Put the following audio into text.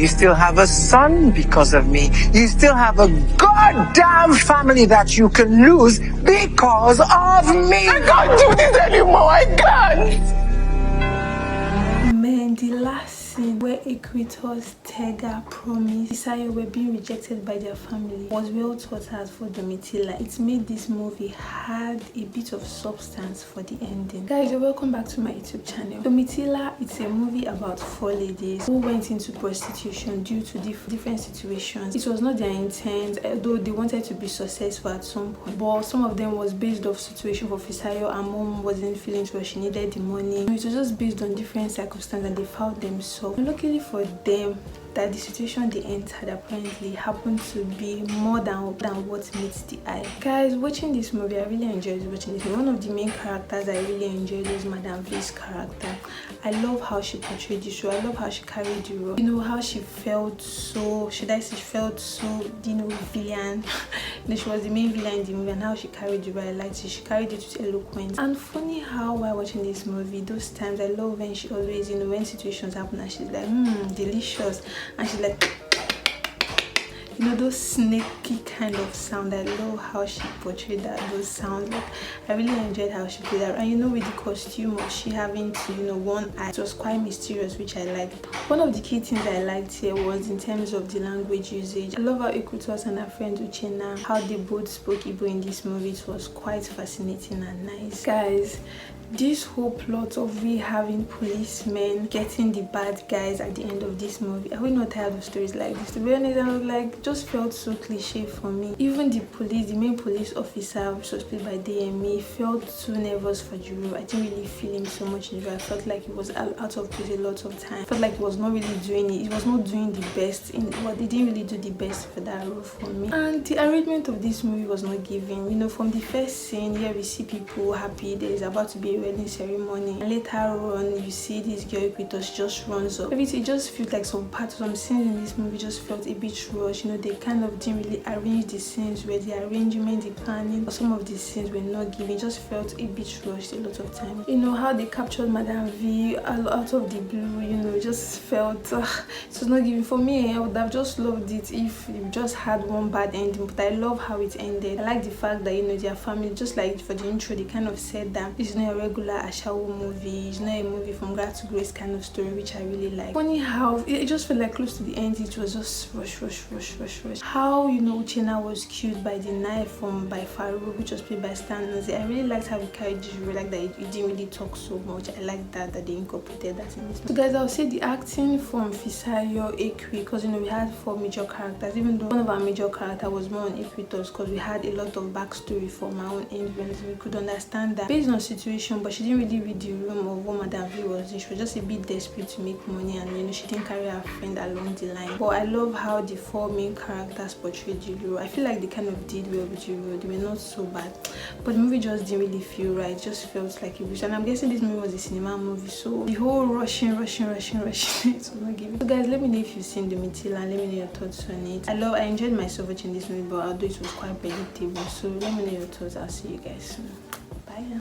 You still have a son because of me. You still have a goddamn family that you can lose because of me. I can't do this anymore. I can't. Man, the last scene where Equitor's Tega promised Fisayo were being rejected by their family was well thought out for Domitilla. It made this movie had a bit of substance for the ending. Guys, you're welcome back to my YouTube channel. Domitilla, it's a movie about 4 ladies who went into prostitution due to different situations. It was not their intent, although they wanted to be successful at some point, but some of them was based off situation for Fisayo. Her mom wasn't feeling so she needed the money. It was just based on different circumstances and they found themselves. And luckily for them, that the situation they entered apparently happened to be more than what meets the eye. Guys, watching this movie, I really enjoyed watching this movie. One of the main characters I really enjoyed was Madam V's character. I love how she portrayed the show. I love how she carried the role. You know, how she felt so, should I say, she felt so, you know, villain. You know, she was the main villain in the movie, and how she carried the role, I liked it. She carried it with eloquence. And funny how while watching this movie, those times I love when she always, you know, when situations happen and she's like, delicious. And she's like, you know, those snaky kind of sound. I love how she portrayed those sounds. Like, I really enjoyed how she played that. And you know, with the costume of she having to, you know, one eye, it was quite mysterious, which I liked. One of the key things I liked here was in terms of the language usage. I love how Equitos and her friend Uchenna, how they both spoke Igbo in this movie. It was quite fascinating and nice. Guys, this whole plot of we having policemen getting the bad guys at the end of this movie, are we not tired of stories like this? To be honest, I was like, just felt so cliche for me. Even the main police officer, which was played by Deyemi, felt too nervous for Jiro. I didn't really feel him so much in the role. I felt like he was out of place a lot of time. I felt like he was not really doing it. He was not doing the best in what he didn't really do the best for that role for me. And the arrangement of this movie was not giving. You know, from the first scene here we see people happy, there is about to be a wedding ceremony, and later on you see this girl Equitos just runs up. Everything just feels like some scenes in this movie just felt a bit rushed. You know, they kind of didn't really arrange the scenes where the arrangement, the planning, or some of the scenes were not giving. It just felt a bit rushed a lot of time. You know, how they captured Madam V out of the blue, you know, it just felt it was not giving. For me, I would have just loved it if you just had one bad ending, but I love how it ended. I like the fact that, you know, their family, just like for the intro, they kind of said that this is not a regular Ashawo movie, it's not a movie from grad to grace kind of story, which I really like. Funny how it just felt like close to the end, it was just rush. How, you know, Uchenna was killed by the knife by Farouk, which was played by Stanley. I really liked how he carried this. I like that it didn't really talk so much. I like that they incorporated that in this. So guys, I'll say the acting from Fisayo, Okey, because, you know, we had 4 major characters, even though one of our major characters was more on Equitos, because we had a lot of backstory from our own end when we could understand that based on situation, but she didn't really read the room of what Madam V was in. She was just a bit desperate to make money, and, you know, she didn't carry her friend along the line. But I love how the 4 main characters portrayed Ejiro. I feel like they kind of did well with Ejiro. They were not so bad, but the movie just didn't really feel right. It just felt like it was, and I'm guessing this movie was a cinema movie, so the whole rushing it was not giving. So guys, let me know if you've seen Domitilla and let me know your thoughts on it. I enjoyed myself watching this movie, but although it was quite predictable, so let me know your thoughts. I'll see you guys soon. Bye.